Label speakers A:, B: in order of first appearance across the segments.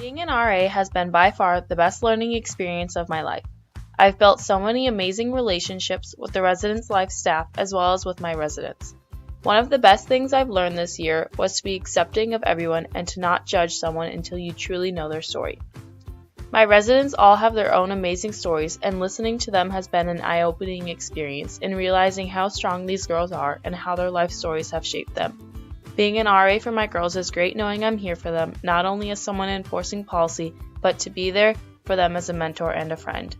A: Being an RA has been by far the best learning experience of my life. I've built so many amazing relationships with the residence life staff as well as with my residents. One of the best things I've learned this year was to be accepting of everyone and to not judge someone until you truly know their story. My residents all have their own amazing stories, and listening to them has been an eye-opening experience in realizing how strong these girls are and how their life stories have shaped them. Being an RA for my girls is great, knowing I'm here for them, not only as someone enforcing policy, but to be there for them as a mentor and a friend.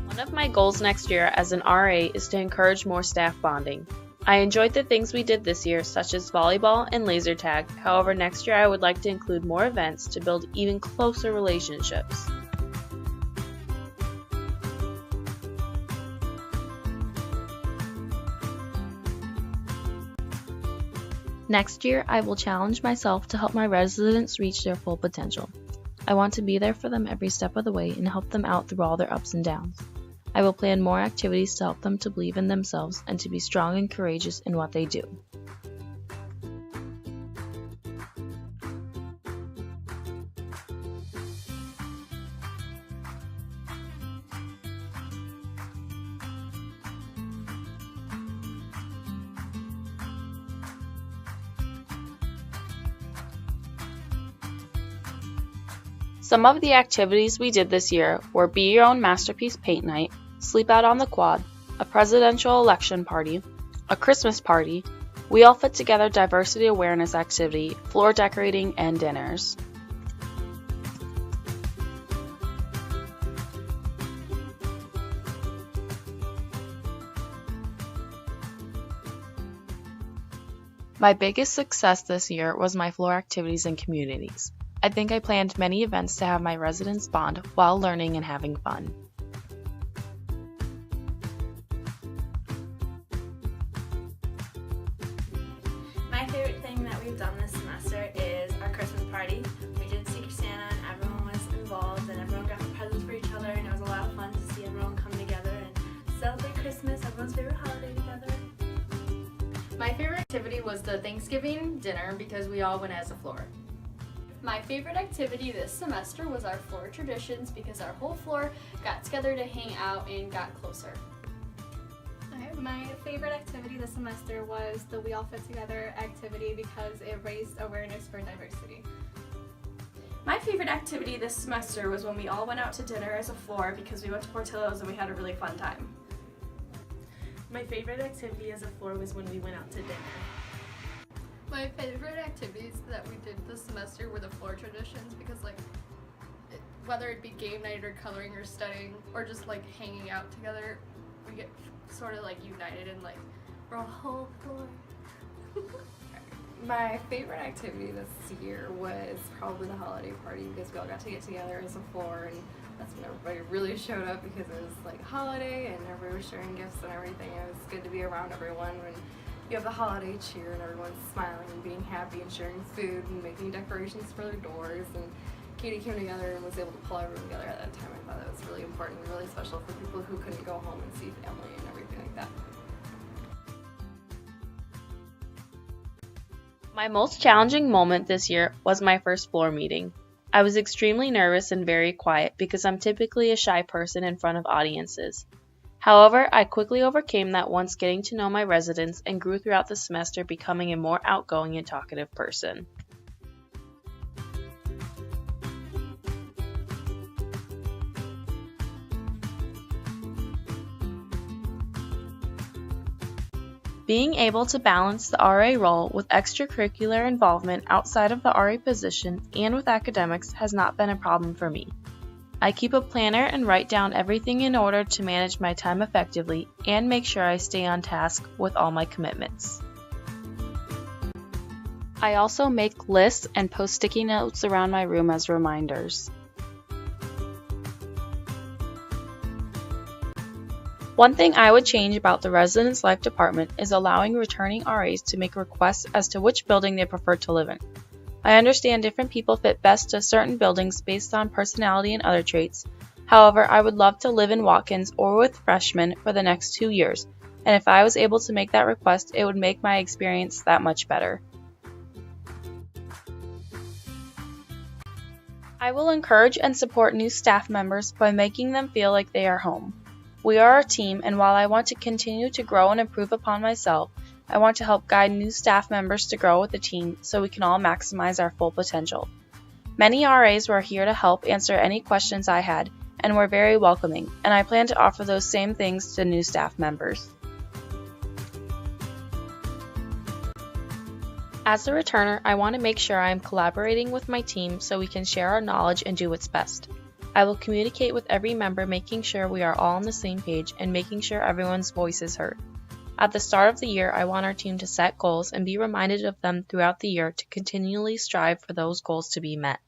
A: One of my goals next year as an RA is to encourage more staff bonding. I enjoyed the things we did this year, such as volleyball and laser tag. However, next year I would like to include more events to build even closer relationships. Next year, I will challenge myself to help my residents reach their full potential. I want to be there for them every step of the way and help them out through all their ups and downs. I will plan more activities to help them to believe in themselves and to be strong and courageous in what they do. Some of the activities we did this year were Be Your Own Masterpiece Paint Night, Sleep Out on the Quad, a presidential election party, a Christmas party, We All Fit Together diversity awareness activity, floor decorating, and dinners. My biggest success this year was my floor activities and communities. I think I planned many events to have my residents bond while learning and having fun.
B: My favorite thing that we've done this semester is our Christmas party. We did Secret Santa and everyone was involved and everyone got presents for each other, and it was a lot of fun to see everyone come together and celebrate Christmas, everyone's favorite holiday together.
C: My favorite activity was the Thanksgiving dinner because we all went as a floor.
D: My favorite activity this semester was our floor traditions because our whole floor got together to hang out and got closer.
E: My favorite activity this semester was the We All Fit Together activity because it raised awareness for diversity.
F: My favorite activity this semester was when we all went out to dinner as a floor because we went to Portillo's and we had a really fun time.
G: My favorite activity as a floor was when we went out to dinner.
H: My favorite activities that we did this semester were the floor traditions because whether it be game night or coloring or studying or just hanging out together, we get sort of united and we're a whole floor.
I: My favorite activity this year was probably the holiday party because we all got to get together as a floor, and that's when everybody really showed up because it was holiday and everybody was sharing gifts and everything. It was good to be around everyone when you have the holiday cheer and everyone's smiling and being happy and sharing food and making decorations for their doors. And Katie came together and was able to pull everyone together at that time. I thought that was really important and really special for people who couldn't go home and see family and everything like that.
A: My most challenging moment this year was my first floor meeting. I was extremely nervous and very quiet because I'm typically a shy person in front of audiences. However, I quickly overcame that once getting to know my residents and grew throughout the semester, becoming a more outgoing and talkative person. Being able to balance the RA role with extracurricular involvement outside of the RA position and with academics has not been a problem for me. I keep a planner and write down everything in order to manage my time effectively and make sure I stay on task with all my commitments. I also make lists and post sticky notes around my room as reminders. One thing I would change about the Residence Life Department is allowing returning RAs to make requests as to which building they prefer to live in. I understand different people fit best to certain buildings based on personality and other traits. However, I would love to live in Watkins or with freshmen for the next 2 years, and if I was able to make that request, it would make my experience that much better. I will encourage and support new staff members by making them feel like they are home. We are a team, and while I want to continue to grow and improve upon myself, I want to help guide new staff members to grow with the team so we can all maximize our full potential. Many RAs were here to help answer any questions I had, and were very welcoming, and I plan to offer those same things to new staff members. As a returner, I want to make sure I am collaborating with my team so we can share our knowledge and do what's best. I will communicate with every member, making sure we are all on the same page and making sure everyone's voice is heard. At the start of the year, I want our team to set goals and be reminded of them throughout the year to continually strive for those goals to be met.